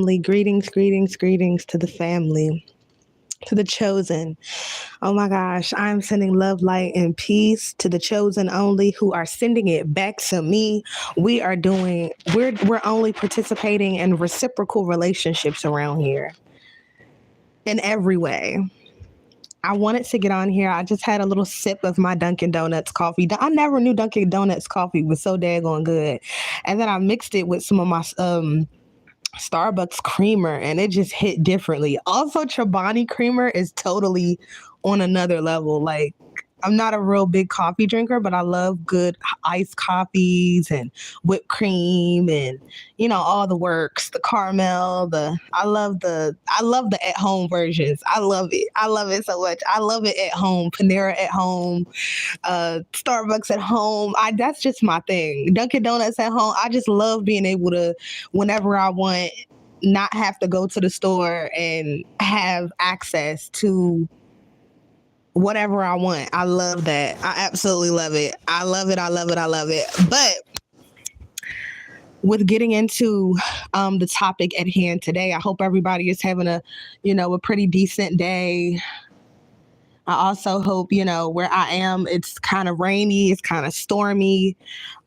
family. Greetings, greetings, greetings to the family, to the chosen. Oh my gosh, I'm sending love, light, and peace to the chosen only who are sending it back to me. We're only participating in reciprocal relationships around here in every way. I wanted to get on here. I just had a little sip of my Dunkin' Donuts coffee. I never knew Dunkin' Donuts coffee was so daggone good. And then I mixed it with some of my Starbucks creamer and it just hit differently. Also, Chobani creamer is totally on another level. Like, I'm not a real big coffee drinker, but I love good iced coffees and whipped cream and all the works, the caramel, I love the at home versions. I love it. I love it so much. I love it at home, Panera at home, Starbucks at home. I That's just my thing. Dunkin' Donuts at home. I just love being able to, whenever I want, not have to go to the store and have access to whatever I want. I love that. I absolutely love it. I love it. I love it. I love it. But with getting into the topic at hand today, I hope everybody is having a pretty decent day. I also hope, where I am, it's kind of rainy, it's kind of stormy,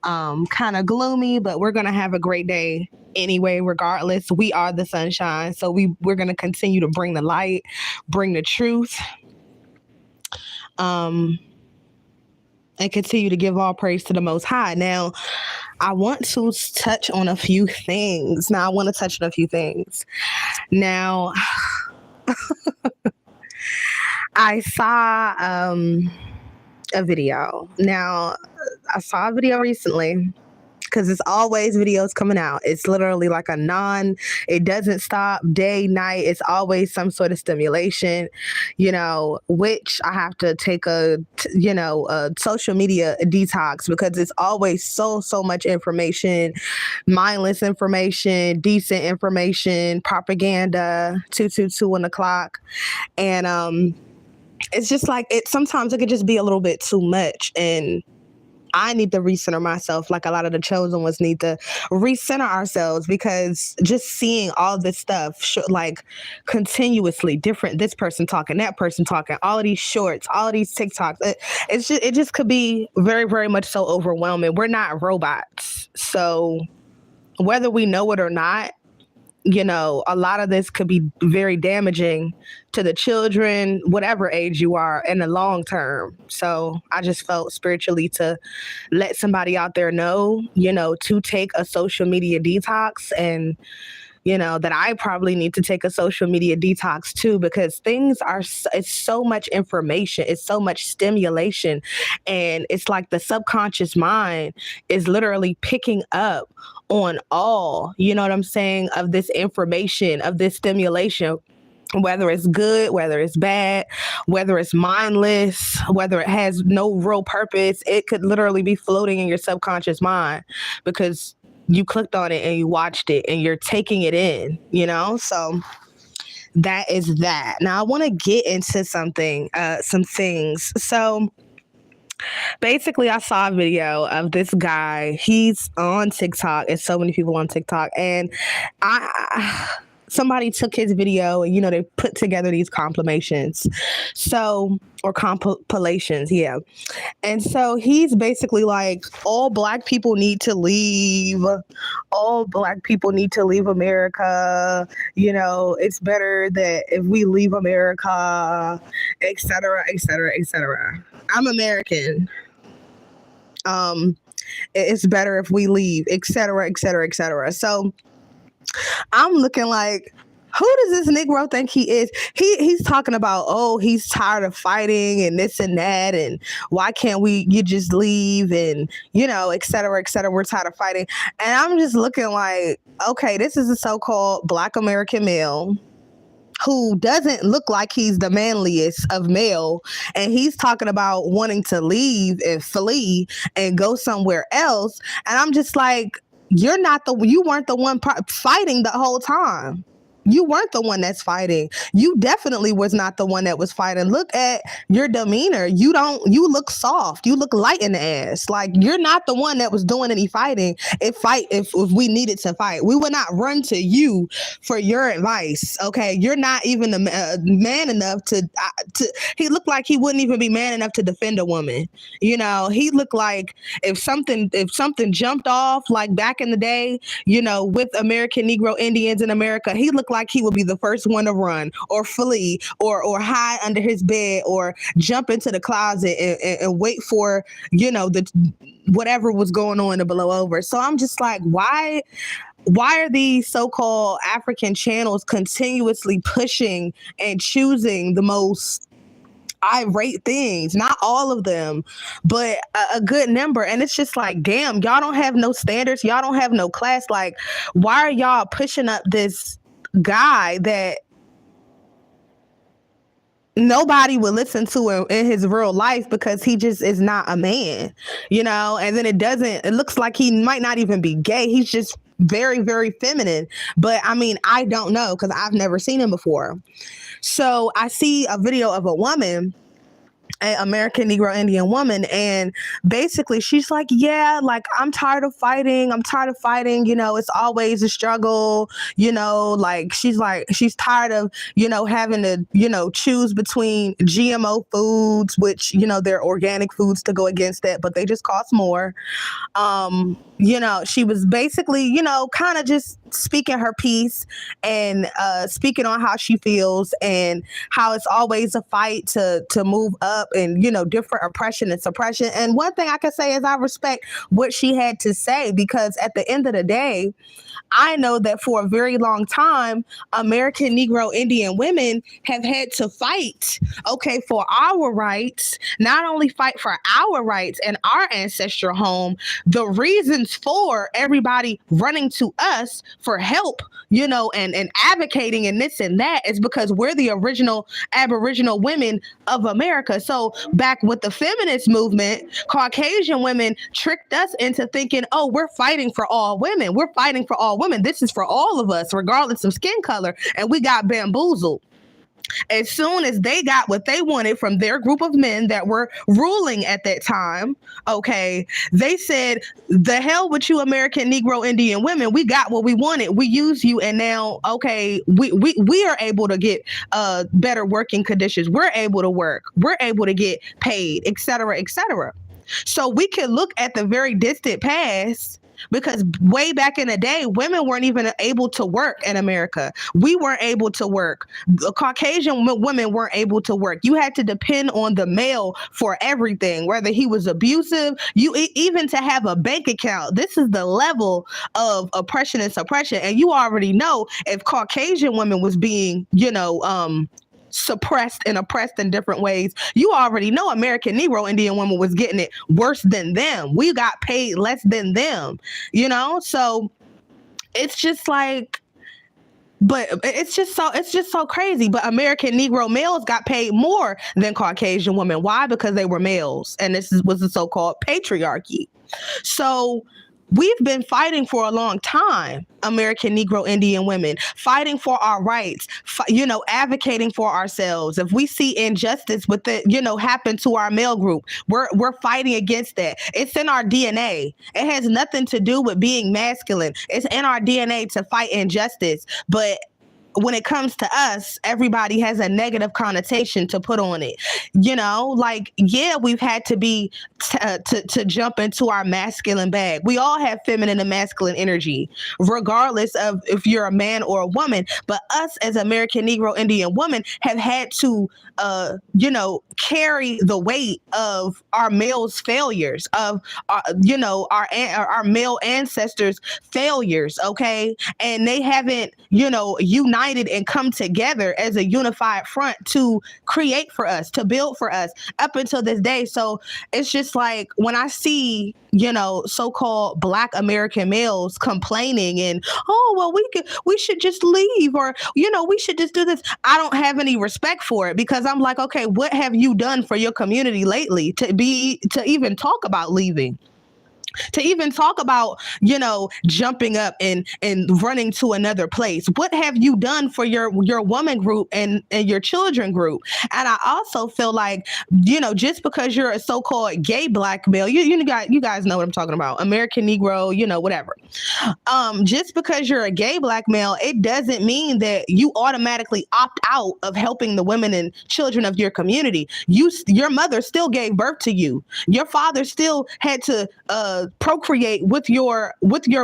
kind of gloomy, but we're going to have a great day anyway, regardless. We are the sunshine. So we're going to continue to bring the light, bring the truth, and continue to give all praise to the Most High. Now, I want to touch on a few things. Now, I saw a video. Now, I saw a video recently because it's always videos coming out. It's literally like it doesn't stop day, night. It's always some sort of stimulation, which I have to take a social media detox because it's always so much information, mindless information, decent information, propaganda, 222 on the clock. And, it's just like sometimes it could just be a little bit too much. And I need to recenter myself, like a lot of the chosen ones need to recenter ourselves, because just seeing all this stuff, like continuously different, this person talking, that person talking, all of these shorts, all of these TikToks, it just could be very, very much so overwhelming. We're not robots. So whether we know it or not, a lot of this could be very damaging to the children, whatever age you are, in the long term. So I just felt spiritually to let somebody out there know, to take a social media detox, and, that I probably need to take a social media detox too, because it's so much information, it's so much stimulation. And it's like the subconscious mind is literally picking up on all, what I'm saying, of this information, of this stimulation, whether it's good, whether it's bad, whether it's mindless, whether it has no real purpose. It could literally be floating in your subconscious mind because you clicked on it and you watched it and you're taking it in, So that is that. Now I want to get into some things. So basically, I saw a video of this guy. He's on TikTok. It's so many people on TikTok. And somebody took his video and, they put together these compilations. Or compilations, yeah. And so he's basically like, all Black people need to leave. All Black people need to leave America. It's better that if we leave America, et cetera, et cetera, et cetera. I'm American. It's better if we leave, et cetera, et cetera, et cetera. So I'm looking like, who does this Negro think he is? He's talking about, he's tired of fighting and this and that, and why can't you just leave, and et cetera, et cetera. We're tired of fighting. And I'm just looking like, okay, this is a so-called Black American male who doesn't look like he's the manliest of male, and he's talking about wanting to leave and flee and go somewhere else. And I'm just like, you weren't the one fighting the whole time. You weren't the one that's fighting. You definitely was not the one that was fighting. Look at your demeanor. You look soft. You look light in the ass. Like, you're not the one that was doing any fighting. If we needed to fight, we would not run to you for your advice. Okay. You're not even a man enough to, he looked like he wouldn't even be man enough to defend a woman. He looked like if something jumped off, like back in the day, with American Negro Indians in America, he looked like he would be the first one to run or flee or hide under his bed or jump into the closet and wait for, the whatever was going on to blow over. So I'm just like, why are these so-called African channels continuously pushing and choosing the most irate things? Not all of them, but a good number. And it's just like, damn, y'all don't have no standards. Y'all don't have no class. Like, why are y'all pushing up this guy that nobody would listen to in his real life because he just is not a man, and then it looks like he might not even be gay. He's just very, very feminine. But I mean, I don't know because I've never seen him before. So I see a video of a woman, an American Negro Indian woman, and basically she's like, yeah, like, I'm tired of fighting. It's always a struggle, like she's tired of, having to, choose between GMO foods, which, they're organic foods to go against that, but they just cost more. She was basically, kind of just speaking her piece and speaking on how she feels and how it's always a fight to move up and, different oppression and suppression. And one thing I can say is I respect what she had to say, because at the end of the day, I know that for a very long time, American Negro Indian women have had to fight, for our rights, not only fight for our rights and our ancestral home. The reasons for everybody running to us for help, and advocating and this and that is because we're the original Aboriginal women of America. So back with the feminist movement, Caucasian women tricked us into thinking, oh, we're fighting for all women. We're fighting for all women. This is for all of us, regardless of skin color. And we got bamboozled. As soon as they got what they wanted from their group of men that were ruling at that time, they said, the hell with you American Negro Indian women. We got what we wanted. We use you. And now, we are able to get better working conditions. We're able to work. We're able to get paid, et cetera, et cetera. So we can look at the very distant past, because way back in the day, women weren't even able to work in America. We weren't able to work. The Caucasian women weren't able to work. You had to depend on the male for everything, whether he was abusive, even to have a bank account. This is the level of oppression and suppression. And you already know if Caucasian women was being, suppressed and oppressed in different ways, you already know American Negro Indian women was getting it worse than them. We got paid less than them, so it's just like, but it's just so crazy. But American Negro males got paid more than Caucasian women. Why? Because they were males, and this was the so-called patriarchy. So we've been fighting for a long time, American Negro Indian women, fighting for our rights, advocating for ourselves. If we see injustice with it, happen to our male group, we're fighting against that. It's in our DNA. It has nothing to do with being masculine. It's in our DNA to fight injustice. But when it comes to us, everybody has a negative connotation to put on it. We've had to be to jump into our masculine bag. We all have feminine and masculine energy, regardless of if you're a man or a woman. But us as American Negro Indian women have had to, carry the weight of our male's failures, of our male ancestors' failures. And they haven't, united and come together as a unified front to create for us, to build for us up until this day. So it's just like, when I see, so-called Black American males complaining and, oh, well, we should just leave, or, we should just do this, I don't have any respect for it, because I'm like, okay, what have you done for your community lately to even talk about leaving? to even talk about, jumping up and running to another place. What have you done for your woman group and your children group? And I also feel like, just because you're a so-called gay black male, you guys know what I'm talking about, American Negro, whatever. Just because you're a gay black male, it doesn't mean that you automatically opt out of helping the women and children of your community. Your mother still gave birth to you. Your father still had to procreate with your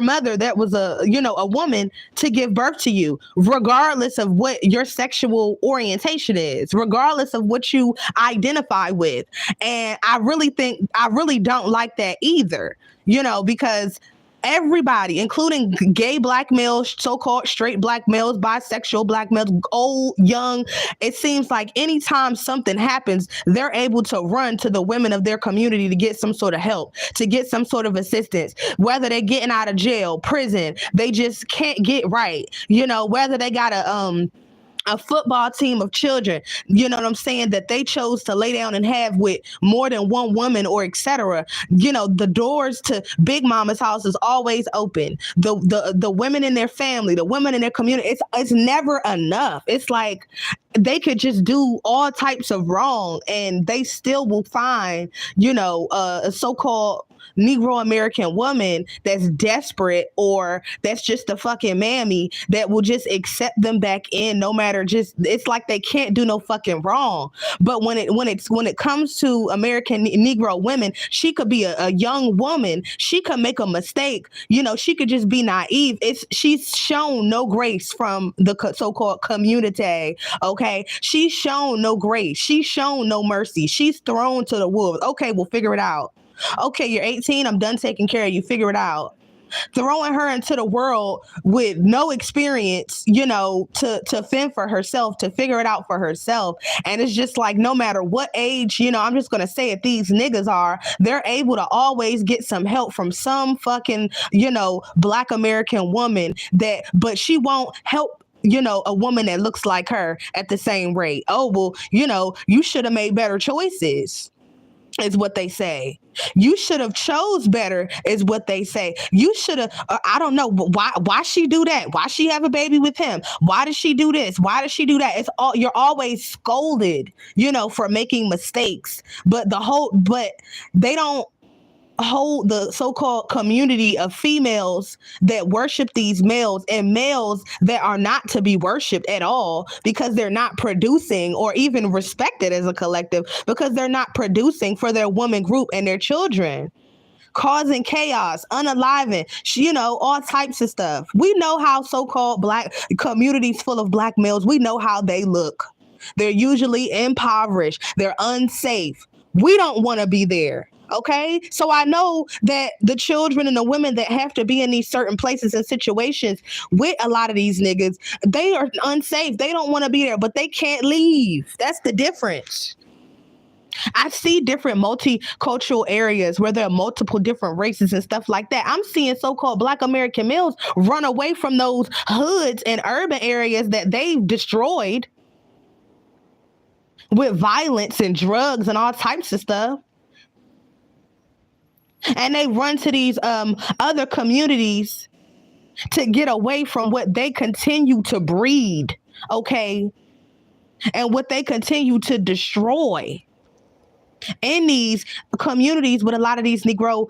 mother that was a woman to give birth to you, regardless of what your sexual orientation is, regardless of what you identify with. And I really don't like that either, because everybody, including gay black males, so-called straight black males, bisexual black males, old, young, it seems like anytime something happens, they're able to run to the women of their community to get some sort of help, to get some sort of assistance, whether they're getting out of jail, prison, they just can't get right, whether they got a football team of children, you know what I'm saying, that they chose to lay down and have with more than one woman or etc. The doors to Big Mama's house is always open. The women in their family, the women in their community, it's never enough. It's like they could just do all types of wrong and they still will find, a so-called Negro American woman that's desperate or that's just a fucking mammy that will just accept them back in no matter, just it's like they can't do no fucking wrong. But when it comes to American Negro women, she could be a young woman, she could make a mistake, she could just be naive. She's shown no grace from the so-called community. Okay, she's shown no grace, she's shown no mercy, she's thrown to the wolves. Okay, we'll figure it out. Okay, you're 18. I'm done taking care of you. Figure it out. Throwing her into the world with no experience, to fend for herself, to figure it out for herself. And it's just like, no matter what age, I'm just going to say it, these niggas are, they're able to always get some help from some fucking, black American woman but she won't help a woman that looks like her at the same rate. Oh, well, you should have made better choices, is what they say. You should have chose better, is what they say. You should have, I don't know, why she do that? Why she have a baby with him? Why does she do this? Why does she do that? You're always scolded, for making mistakes. But they don't hold the so-called community of females that worship these males and males that are not to be worshipped at all, because they're not producing or even respected as a collective, because they're not producing for their woman group and their children, causing chaos, unaliving, all types of stuff. We know how so-called black communities full of black males, we know how they look. They're usually impoverished, they're unsafe. We don't want to be there. Okay, so I know that the children and the women that have to be in these certain places and situations with a lot of these niggas, they are unsafe. They don't want to be there, but they can't leave. That's the difference. I see different multicultural areas where there are multiple different races and stuff like that. I'm seeing so-called black American males run away from those hoods and urban areas that they've destroyed with violence and drugs and all types of stuff. And they run to these other communities to get away from what they continue to breed, okay? And what they continue to destroy in these communities with a lot of these Negro,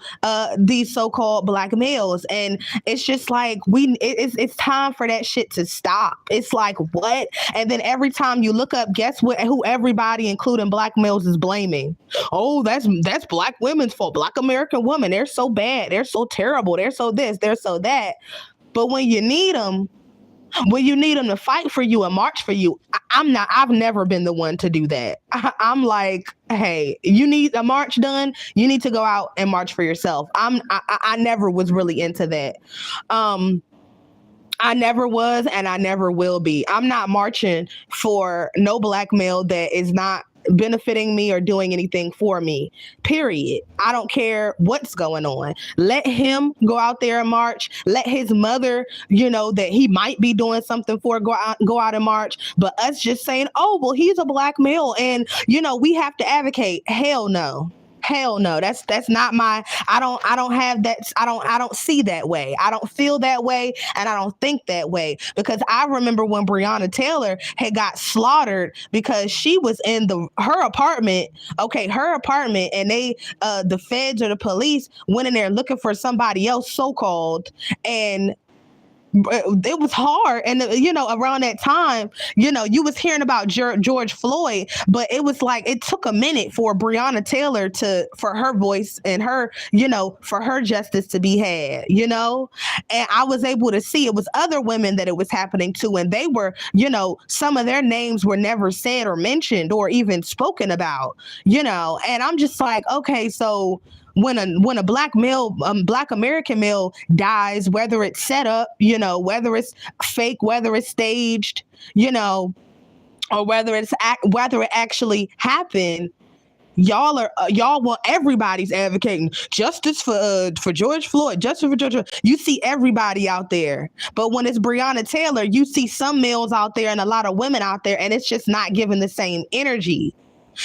these so-called black males. And it's just like, it's time for that shit to stop. It's like, what? And then every time you look up, guess what? Who everybody, including black males, is blaming? Oh, that's black women's fault. Black American women, they're so bad. They're so terrible. They're so this, they're so that. But when you need them to fight for you and march for you, I've never been the one to do that. I'm like, hey, you need a march done, you need to go out and march for yourself. I never was really into that. I never was, and I never will be. I'm not marching for no black male that is not benefiting me or doing anything for me, period. I don't care what's going on. Let him go out there and march. Let his mother, that he might be doing something for, go out and march. But us just saying, oh, well, he's a black male and, we have to advocate. Hell no. Hell no. That's not my I don't have that I don't see that way. I don't feel that way and I don't think that way because I remember when Breonna Taylor had got slaughtered because she was in the her apartment, okay, her apartment and they the feds or the police went in there looking for somebody else so called and it was hard and around that time you was hearing about George Floyd, but it was like it took a minute for Breonna Taylor to for her voice and her for her justice to be had, and I was able to see it was other women that it was happening to, and they were some of their names were never said or mentioned or even spoken about, and I'm just like, okay, so when a black American male dies, whether it's set up, whether it's fake, whether it's staged, you know, or whether it actually happened, y'all want everybody's advocating justice for George Floyd, justice for George Floyd. You see everybody out there, but when it's Breonna Taylor, you see some males out there and a lot of women out there, and it's just not giving the same energy.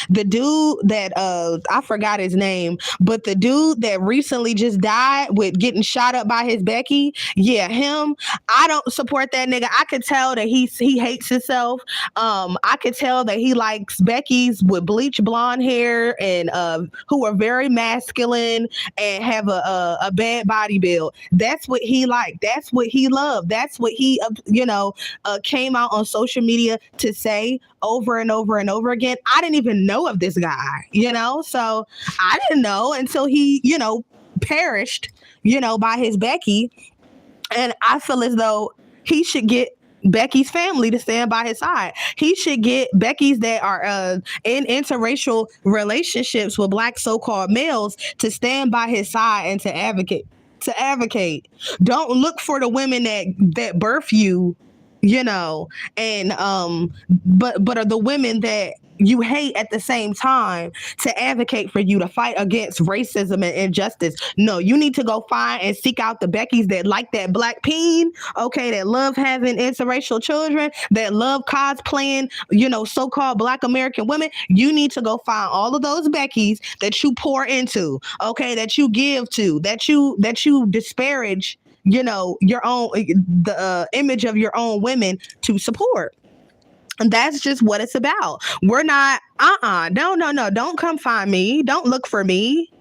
The dude that I forgot his name, but the dude that recently just died with getting shot up by his Becky, yeah, him. I don't support that nigga. I could tell that he hates himself. I could tell that he likes Becky's with bleach blonde hair and who are very masculine and have a bad body build. That's what he liked. That's what he loved. That's what he came out on social media to say over and over and over again. I didn't even know of this guy, so I didn't know until he, perished, by his Becky. And I feel as though he should get Becky's family to stand by his side. He should get Becky's that are in interracial relationships with black so-called males to stand by his side and to advocate. To advocate. Don't look for the women that birth you, and but are the women that you hate at the same time to advocate for you to fight against racism and injustice. No, you need to go find and seek out the Beckys that like that black peen, okay, that love having interracial children, that love cosplaying, so-called black American women. You need to go find all of those Beckys that you pour into, okay, that you give to, that you disparage, your own the image of your own women to support. And that's just what it's about. We're not, no, don't come find me. Don't look for me.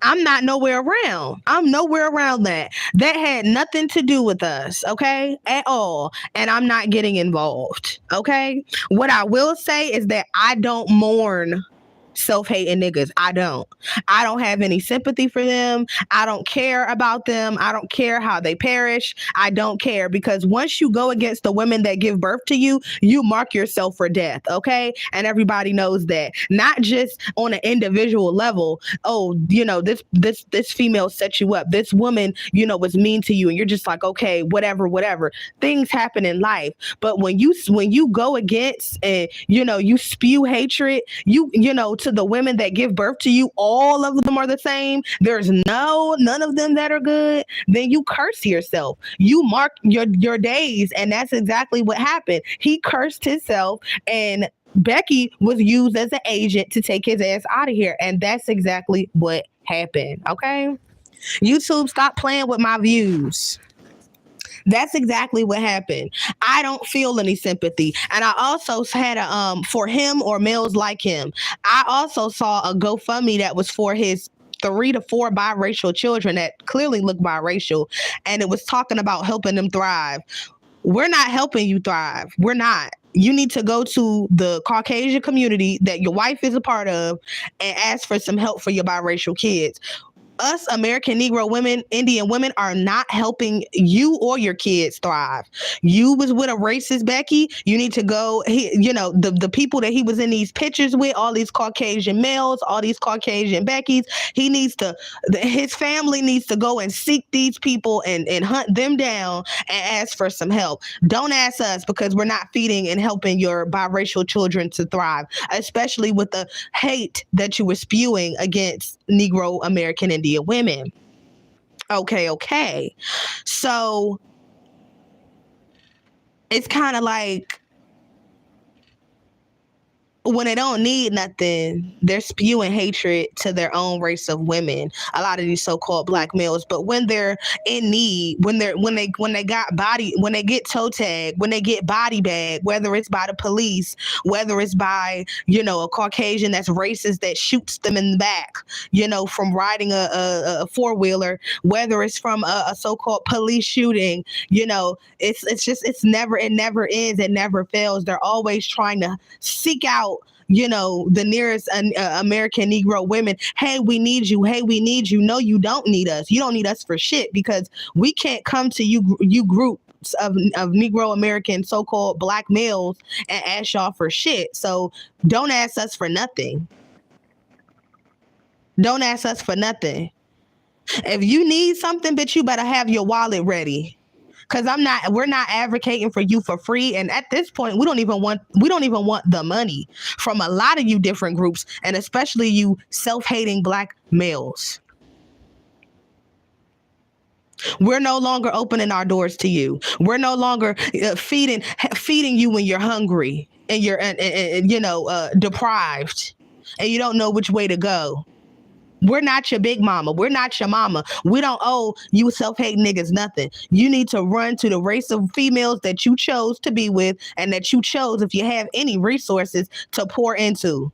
I'm not nowhere around. I'm nowhere around that. That had nothing to do with us, okay? At all. And I'm not getting involved, okay? What I will say is that I don't mourn self-hating niggas. I don't. I don't have any sympathy for them. I don't care about them. I don't care how they perish. I don't care because once you go against the women that give birth to you, you mark yourself for death, okay? And everybody knows that. Not just on an individual level. Oh, this female set you up. This woman, was mean to you and you're just like, okay, whatever. Things happen in life. But when you go against and you spew hatred, to the women that give birth to you, all of them are the same. There's none of them that are good. Then you curse yourself. You mark your days, and that's exactly what happened. He cursed himself, and Becky was used as an agent to take his ass out of here, and that's exactly what happened. Okay, YouTube, stop playing with my views. That's exactly what happened. I don't feel any sympathy. And I also had a for him or males like him. I also saw a GoFundMe that was for his 3 to 4 biracial children that clearly look biracial, and it was talking about helping them thrive. We're not helping you thrive. We're not. You need to go to the Caucasian community that your wife is a part of and ask for some help for your biracial kids. Us American Negro women, Indian women are not helping you or your kids thrive. You was with a racist Becky. You need to go, the people that he was in these pictures with, all these Caucasian males, all these Caucasian Beckys, his family needs to go and seek these people and hunt them down and ask for some help. Don't ask us because we're not feeding and helping your biracial children to thrive, especially with the hate that you were spewing against Negro American Indian women. Okay. So it's kind of like when they don't need nothing, they're spewing hatred to their own race of women. A lot of these so-called black males, but when they're in need, when they get toe tagged, when they get body bagged, whether it's by the police, whether it's by a Caucasian that's racist that shoots them in the back, from riding a four wheeler, whether it's from a so-called police shooting, it never ends, it never fails. They're always trying to seek out the nearest American Negro women. Hey, we need you. Hey, we need you. No, you don't need us. You don't need us for shit, because we can't come to you groups of Negro American so-called black males and ask y'all for shit. So don't ask us for nothing. Don't ask us for nothing. If you need something, bitch, you better have your wallet ready. Cause we're not advocating for you for free. And at this point, we don't even want the money from a lot of you different groups, and especially you self-hating black males. We're no longer opening our doors to you. We're no longer feeding you when you're hungry and you're deprived and you don't know which way to go. We're not your big mama. We're not your mama. We don't owe you self-hate niggas nothing. You need to run to the race of females that you chose to be with, and that you chose, if you have any resources, to pour into.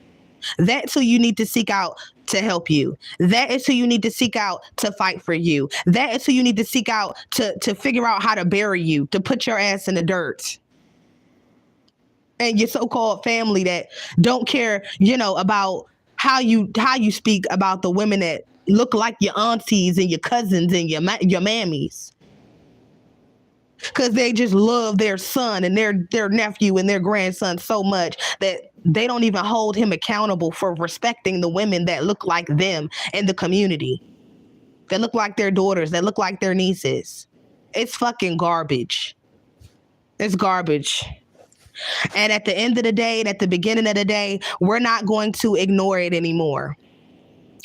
That's who you need to seek out to help you. That is who you need to seek out to fight for you. That is who you need to seek out to figure out how to bury you, to put your ass in the dirt. And your so-called family that don't care, about how you speak about the women that look like your aunties and your cousins and your mammies, because they just love their son and their nephew and their grandson so much that they don't even hold him accountable for respecting the women that look like them in the community, that look like their daughters, that look like their nieces. It's fucking garbage. It's garbage. And at the end of the day, and at the beginning of the day, we're not going to ignore it anymore.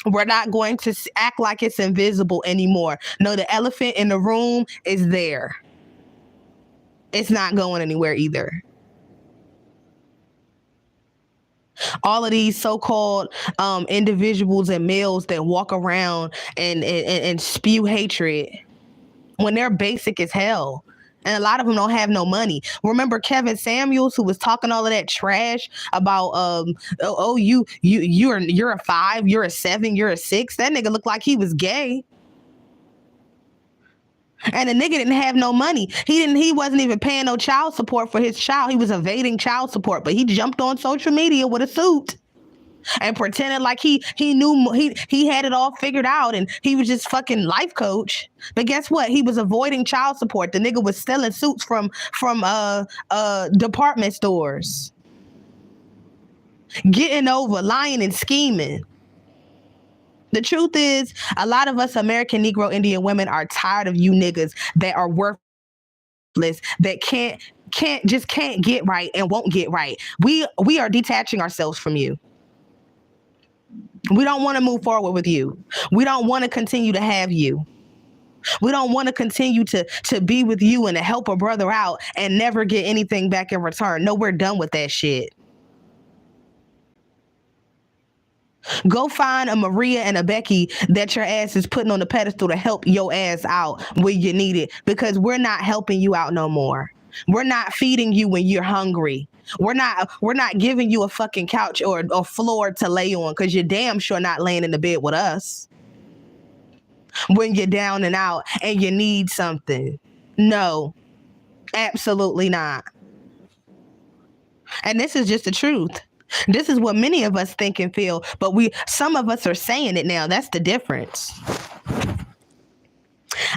We're not going to act like it's invisible anymore. No, the elephant in the room is there. It's not going anywhere either. All of these so-called individuals and males that walk around and spew hatred when they're basic as hell. And a lot of them don't have no money. Remember Kevin Samuels, who was talking all of that trash about you're a 5, you're a 7, you're a 6. That nigga looked like he was gay. And the nigga didn't have no money. He wasn't even paying no child support for his child. He was evading child support, but he jumped on social media with a suit and pretended like he knew he had it all figured out, and he was just fucking life coach. But guess what? He was avoiding child support. The nigga was stealing suits from department stores, getting over, lying and scheming. The truth is, a lot of us American Negro Indian women are tired of you niggas that are worthless, that can't get right and won't get right. We are detaching ourselves from you. We don't want to move forward with you. We don't want to continue to have you. We don't want to continue to be with you and to help a brother out and never get anything back in return. No, we're done with that shit. Go find a Maria and a Becky that your ass is putting on the pedestal to help your ass out when you need it, because we're not helping you out no more. We're not feeding you when you're hungry. We're not giving you a fucking couch or a floor to lay on, because you're damn sure not laying in the bed with us when you're down and out and you need something. No, absolutely not. And this is just the truth. This is what many of us think and feel, but some of us are saying it now. That's the difference.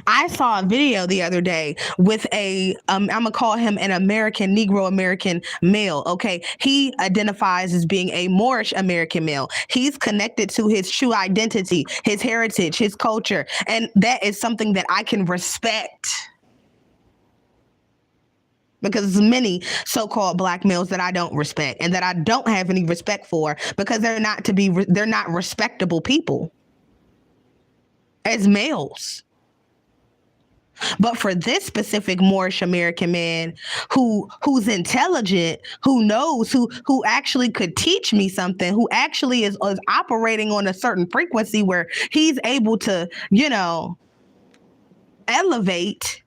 I saw a video the other day with I'm gonna call him an American Negro American male. Okay, he identifies as being a Moorish American male. He's connected to his true identity, his heritage, his culture, and that is something that I can respect. Because there's many so-called black males that I don't respect and that I don't have any respect for, because they're not respectable people as males. But for this specific Moorish American man who's intelligent, who knows, who actually could teach me something, who actually is operating on a certain frequency where he's able to, elevate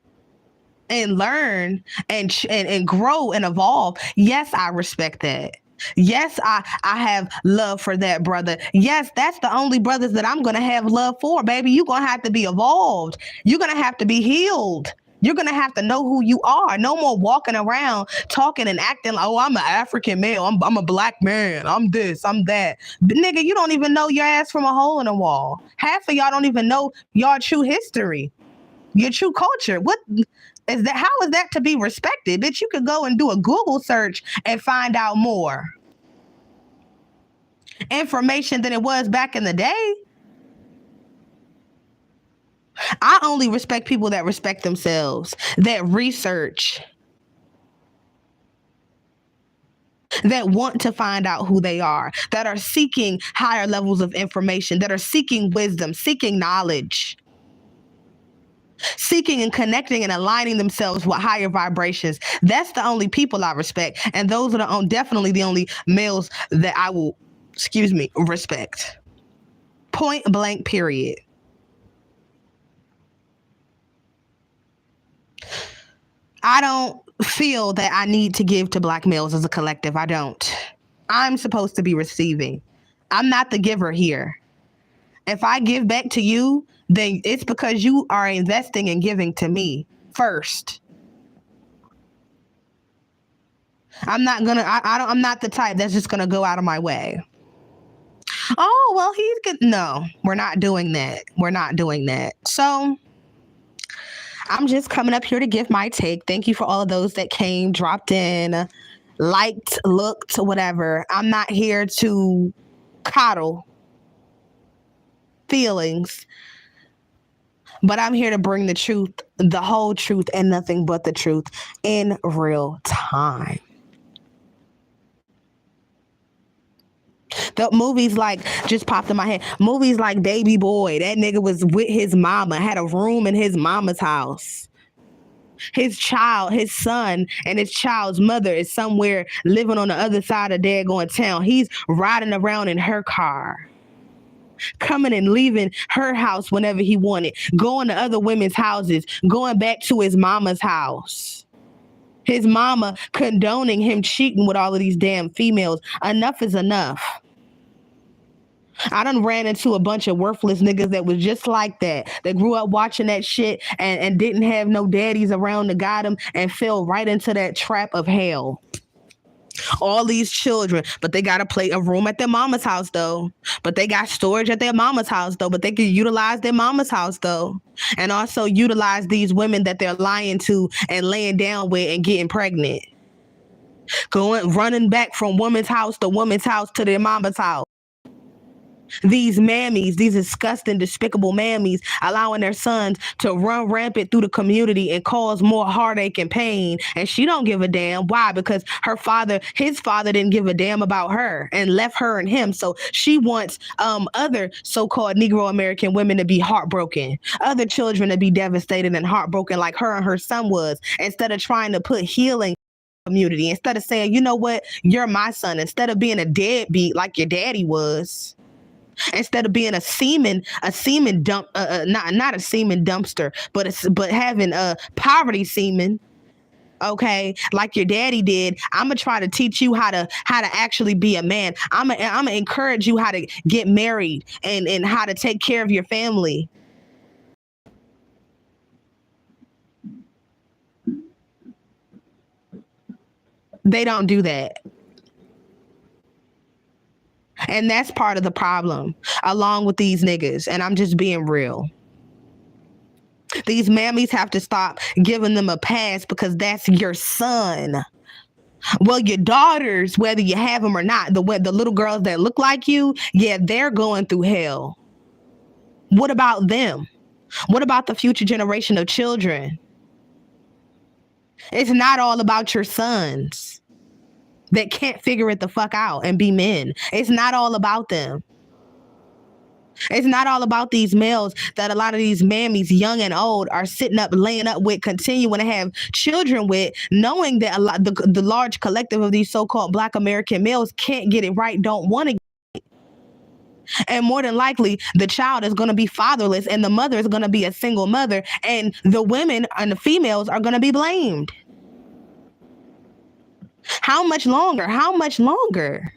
and learn and grow and evolve. Yes, I respect that. Yes, I have love for that brother. Yes, that's the only brothers that I'm gonna have love for, baby. You're gonna have to be evolved. You're gonna have to be healed. You're gonna have to know who you are. No more walking around talking and acting like, oh, I'm an African male. I'm a black man. I'm this. I'm that. But nigga, you don't even know your ass from a hole in a wall. Half of y'all don't even know your true history, your true culture. What is that? How is that to be respected? Bitch, you could go and do a Google search and find out more information than it was back in the day. I only respect people that respect themselves, that research, that want to find out who they are, that are seeking higher levels of information, that are seeking wisdom, seeking knowledge, seeking and connecting and aligning themselves with higher vibrations. That's the only people I respect. And those are definitely the only males that I will, respect. Point blank, period. I don't feel that I need to give to black males as a collective. I don't. I'm supposed to be receiving. I'm not the giver here. If I give back to you, then it's because you are investing and giving to me first. I'm not gonna. I'm not the type that's just gonna go out of my way. Oh well, he's good. No, we're not doing that. We're not doing that. So I'm just coming up here to give my take. Thank you for all of those that came, dropped in, liked, looked, whatever. I'm not here to coddle feelings, but I'm here to bring the truth, the whole truth, and nothing but the truth in real time. The movies like just popped in my head. Movies like Baby Boy. That nigga was with his mama, had a room in his mama's house. His child, his son, and his child's mother is somewhere living on the other side of daggone town. He's riding around in her car, coming and leaving her house whenever he wanted, going to other women's houses, going back to his mama's house. His mama condoning him cheating with all of these damn females. Enough is enough. I done ran into a bunch of worthless niggas that was just like that. That grew up watching that shit and didn't have no daddies around to guide them and fell right into that trap of hell. All these children, but they got a room at their mama's house though. But they got storage at their mama's house though. But they can utilize their mama's house though. And also utilize these women that they're lying to and laying down with and getting pregnant. Running back from woman's house to their mama's house. These mammies, these disgusting, despicable mammies, allowing their sons to run rampant through the community and cause more heartache and pain. And she don't give a damn. Why? Because his father didn't give a damn about her and left her and him. So she wants other so-called Negro American women to be heartbroken, other children to be devastated and heartbroken like her and her son was, instead of trying to put healing community, instead of saying, you know what, you're my son, instead of being a deadbeat like your daddy was. Instead of being a semen dump, not a semen dumpster, but having a poverty semen, okay, like your daddy did. I'm gonna try to teach you how to actually be a man. I'm gonna encourage you how to get married and how to take care of your family. They don't do that. And that's part of the problem, along with these niggas. And I'm just being real. These mammies have to stop giving them a pass because that's your son. Well, your daughters, whether you have them or not, the little girls that look like you, yeah, they're going through hell. What about them? What about the future generation of children? It's not all about your sons that can't figure it the fuck out and be men. It's not all about them. It's not all about these males that a lot of these mammies, young and old, are sitting up, laying up with, continuing to have children with, knowing that a lot the large collective of these so-called Black American males can't get it right, don't want to, and more than likely the child is going to be fatherless, and the mother is going to be a single mother, and the women and the females are going to be blamed. How much longer? How much longer?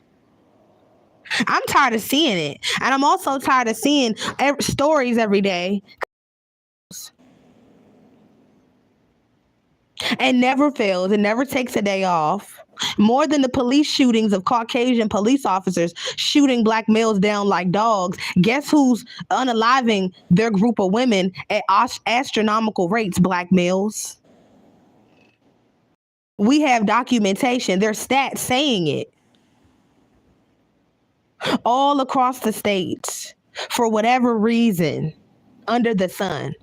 I'm tired of seeing it. And I'm also tired of seeing stories every day and never fails. It never takes a day off. More than the police shootings of Caucasian police officers shooting Black males down like dogs, guess who's unaliving their group of women at astronomical rates? Black males. We have documentation. There's stats saying it all across the states for whatever reason under the sun.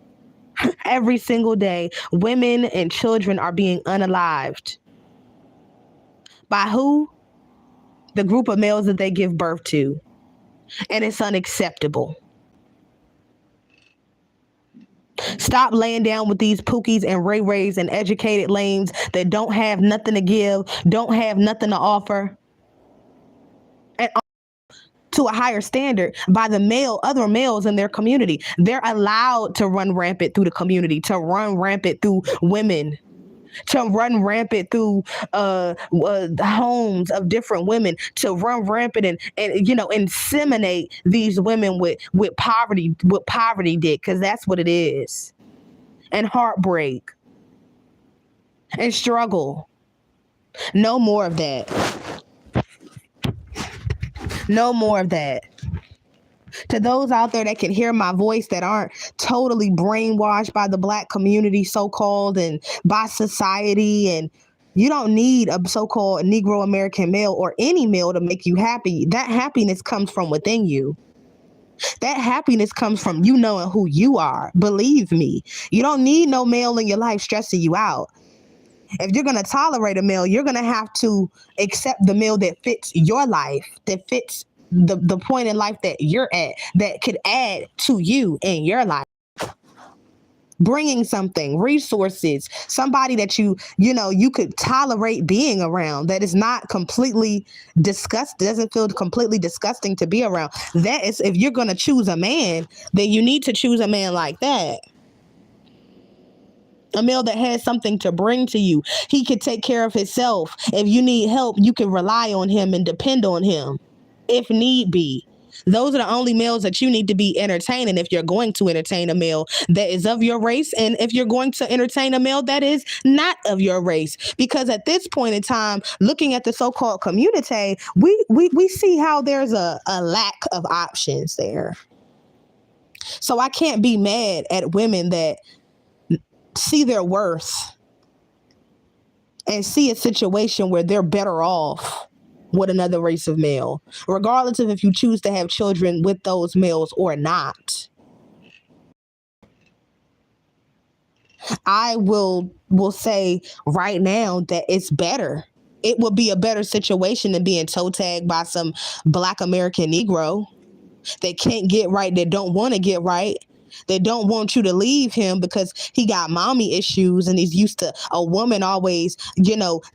Every single day, women and children are being unalived. By who? The group of males that they give birth to. And it's unacceptable. Stop laying down with these Pookies and Ray Rays and educated lames that don't have nothing to give, don't have nothing to offer. And to a higher standard by the other males in their community. They're allowed to run rampant through the community, to run rampant through women, to run rampant through homes of different women, to run rampant and inseminate these women with poverty dick, because that's what it is, and heartbreak and struggle. No more of that. No more of that. To those out there that can hear my voice that aren't totally brainwashed by the Black community, so-called, and by society, and you don't need a so-called Negro American male or any male to make you happy. That happiness comes from within you. That happiness comes from you knowing who you are. Believe me, you don't need no male in your life stressing you out. If you're going to tolerate a male, you're going to have to accept the male that fits your life, that fits the point in life that you're at, that could add to you in your life. Bringing something, resources, somebody that you could tolerate being around, that is not completely doesn't feel completely disgusting to be around. That is, if you're going to choose a man, then you need to choose a man like that. A male that has something to bring to you. He could take care of himself. If you need help, you can rely on him and depend on him if need be. Those are the only males that you need to be entertaining if you're going to entertain a male that is of your race, and if you're going to entertain a male that is not of your race. Because at this point in time, looking at the so-called community, we see how there's a lack of options there. So I can't be mad at women that see their worth and see a situation where they're better off with another race of male, regardless of if you choose to have children with those males or not. I will say right now that it's better. It would be a better situation than being toe tagged by some Black American Negro that can't get right, that don't want to get right. They don't want you to leave him because he got mommy issues and he's used to a woman always,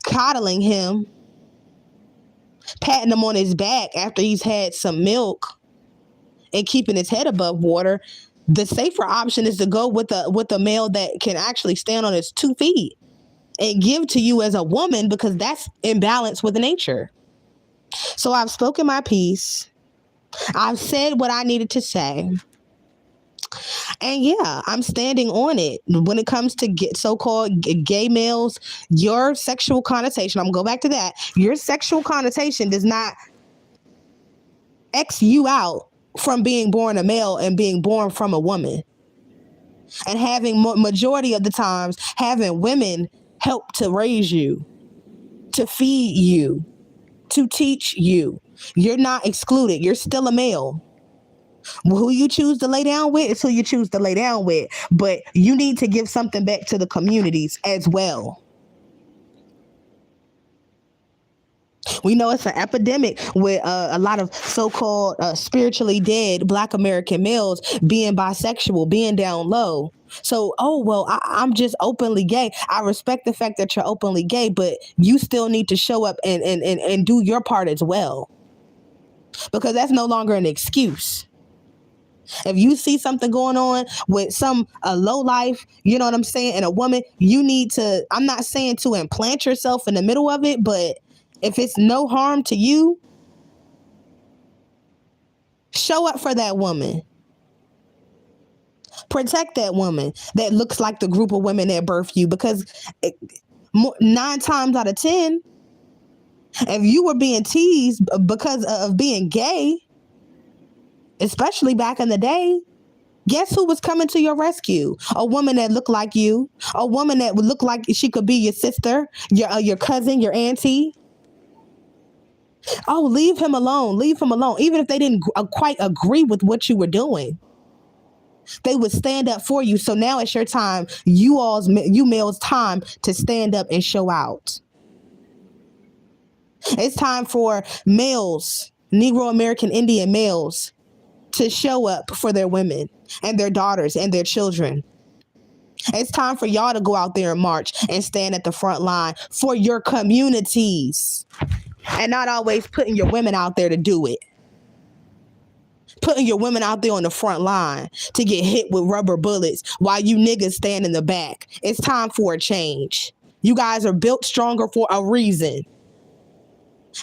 coddling him, patting him on his back after he's had some milk and keeping his head above water. The safer option is to go with a male that can actually stand on his 2 feet and give to you as a woman, because that's in balance with nature. So I've spoken my piece. I've said what I needed to say. And yeah, I'm standing on it. When it comes to so-called gay males, your sexual connotation, I'm going to go back to that. Your sexual connotation does not X you out from being born a male and being born from a woman. And having majority of the times, having women help to raise you, to feed you, to teach you. You're not excluded. You're still a male. Who you choose to lay down with is who you choose to lay down with. But you need to give something back to the communities as well. We know it's an epidemic with a lot of so-called spiritually dead Black American males being bisexual, being down low. So, oh, well, I'm just openly gay. I respect the fact that you're openly gay, but you still need to show up and do your part as well, because that's no longer an excuse. If you see something going on with some low life, you know what I'm saying, and a woman, you need to, I'm not saying to implant yourself in the middle of it, but if it's no harm to you, show up for that woman. Protect that woman that looks like the group of women that birthed you, because 9 times out of 10, if you were being teased because of being gay, especially back in the day, guess who was coming to your rescue? A woman that looked like you, a woman that would look like she could be your sister, your cousin, your auntie. Oh, leave him alone. Leave him alone. Even if they didn't quite agree with what you were doing, they would stand up for you. So now it's your time, you males' time to stand up and show out. It's time for males, Negro American Indian males, to show up for their women and their daughters and their children. It's time for y'all to go out there and march and stand at the front line for your communities, and not always putting your women out there to do it. Putting your women out there on the front line to get hit with rubber bullets while you niggas stand in the back. It's time for a change. You guys are built stronger for a reason.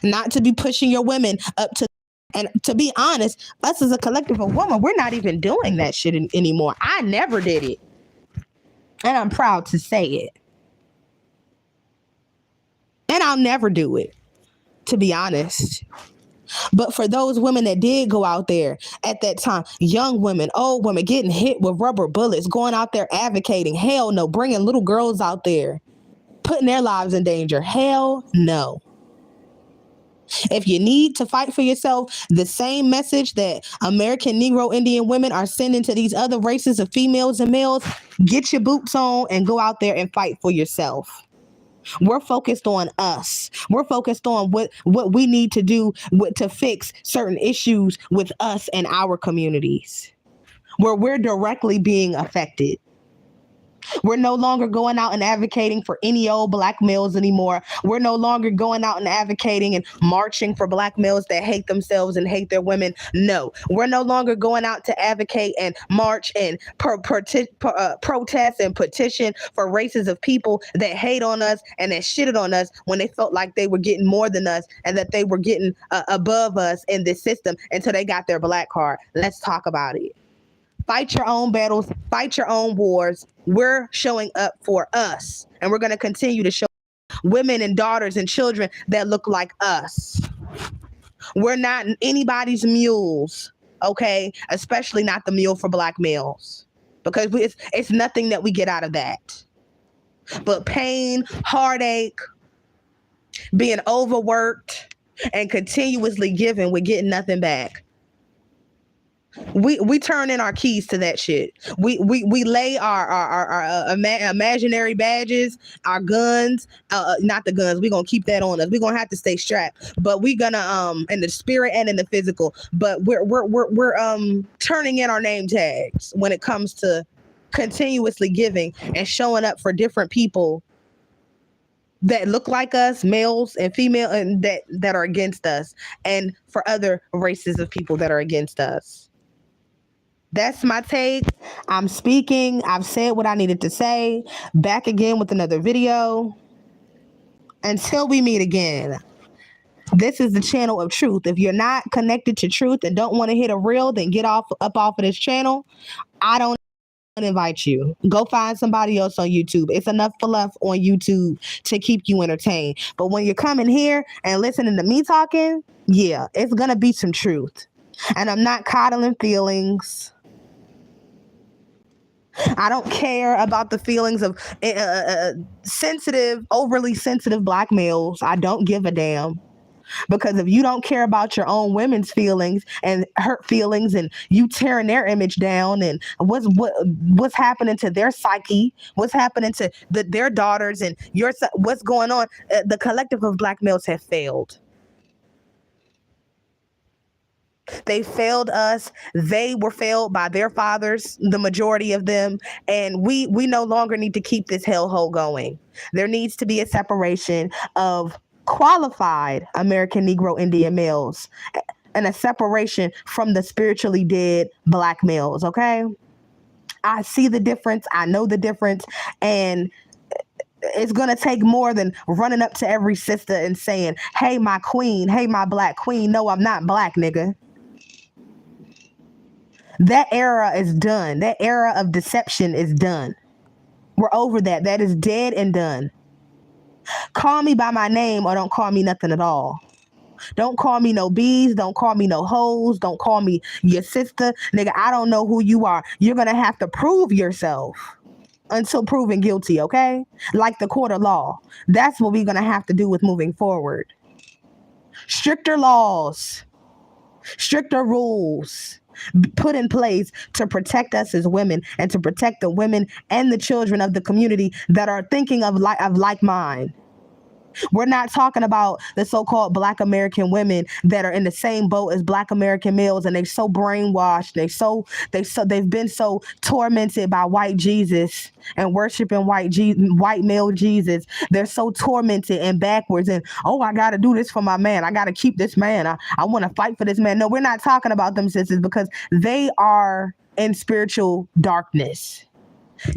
Not to be pushing your women up to, and to be honest, us as a collective of women, we're not even doing that shit anymore. I never did it. And I'm proud to say it. And I'll never do it, to be honest. But for those women that did go out there at that time, young women, old women, getting hit with rubber bullets, going out there advocating, hell no, bringing little girls out there, putting their lives in danger, hell no. If you need to fight for yourself, the same message that American Negro Indian women are sending to these other races of females and males, get your boots on and go out there and fight for yourself. We're focused on us. We're focused on what we need to do to fix certain issues with us and our communities, where we're directly being affected. We're no longer going out and advocating for any old Black males anymore. We're no longer going out and advocating and marching for Black males that hate themselves and hate their women. No, we're no longer going out to advocate and march and protest and petition for races of people that hate on us and that shitted on us when they felt like they were getting more than us and that they were getting above us in this system until they got their Black card. Let's talk about it. Fight your own battles, fight your own wars. We're showing up for us, and we're going to continue to show women and daughters and children that look like us. We're not anybody's mules, okay? Especially not the mule for Black males, because it's nothing that we get out of that but pain, heartache, being overworked, and continuously giving with getting nothing back. We turn in our keys to that shit. We lay our imaginary badges, our guns, not the guns. We're gonna keep that on us. We're gonna have to stay strapped, but we're gonna in the spirit and in the physical. But we're turning in our name tags when it comes to continuously giving and showing up for different people that look like us, males and female, and that are against us, and for other races of people that are against us. That's my take. I'm speaking. I've said what I needed to say. Back again with another video. Until we meet again. This is the channel of truth. If you're not connected to truth and don't want to hit a reel, then get up off of this channel. I don't invite you. Go find somebody else on YouTube. It's enough fluff on YouTube to keep you entertained. But when you're coming here and listening to me talking, yeah, it's going to be some truth. And I'm not coddling feelings. I don't care about the feelings of overly sensitive Black males. I don't give a damn. Because if you don't care about your own women's feelings and hurt feelings, and you tearing their image down, and what's happening to their psyche, what's happening to their daughters, and what's going on, the collective of Black males have failed. They failed us. They were failed by their fathers, the majority of them, and we no longer need to keep this hellhole going. There needs to be a separation of qualified American Negro Indian males and a separation from the spiritually dead black males, okay? I see the difference. I know the difference. And it's going to take more than running up to every sister and saying, hey, my queen, hey, my black queen. No, I'm not black, nigga. That era is done. That era of deception is done. We're over that. That is dead and done. Call me by my name or don't call me nothing at all. Don't call me no bees. Don't call me no hoes. Don't call me your sister. Nigga, I don't know who you are. You're going to have to prove yourself until proven guilty, okay? Like the court of law. That's what we're going to have to do with moving forward. Stricter laws, stricter rules put in place to protect us as women and to protect the women and the children of the community that are thinking of like mind. We're not talking about the so-called Black American women that are in the same boat as Black American males, and they're so brainwashed. They've been so tormented by white Jesus and worshiping white male Jesus. They're so tormented and backwards. And oh, I got to do this for my man. I got to keep this man. I want to fight for this man. No, we're not talking about them sisters because they are in spiritual darkness,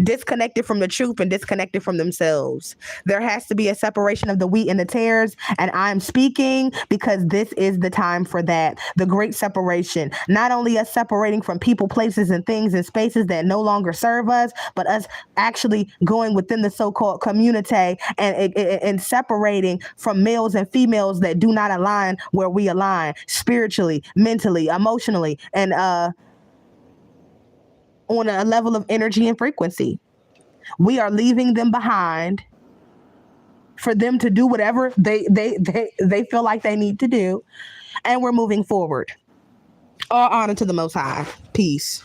disconnected from the truth and disconnected from themselves. There has to be a separation of the wheat and the tares, and I'm speaking because this is the time for that. The great separation. Not only us separating from people, places, and things and spaces that no longer serve us, but us actually going within the so-called community and separating from males and females that do not align where we align spiritually, mentally, emotionally, and on a level of energy and frequency. We are leaving them behind for them to do whatever they feel like they need to do, and we're moving forward. All honor to the Most High. Peace.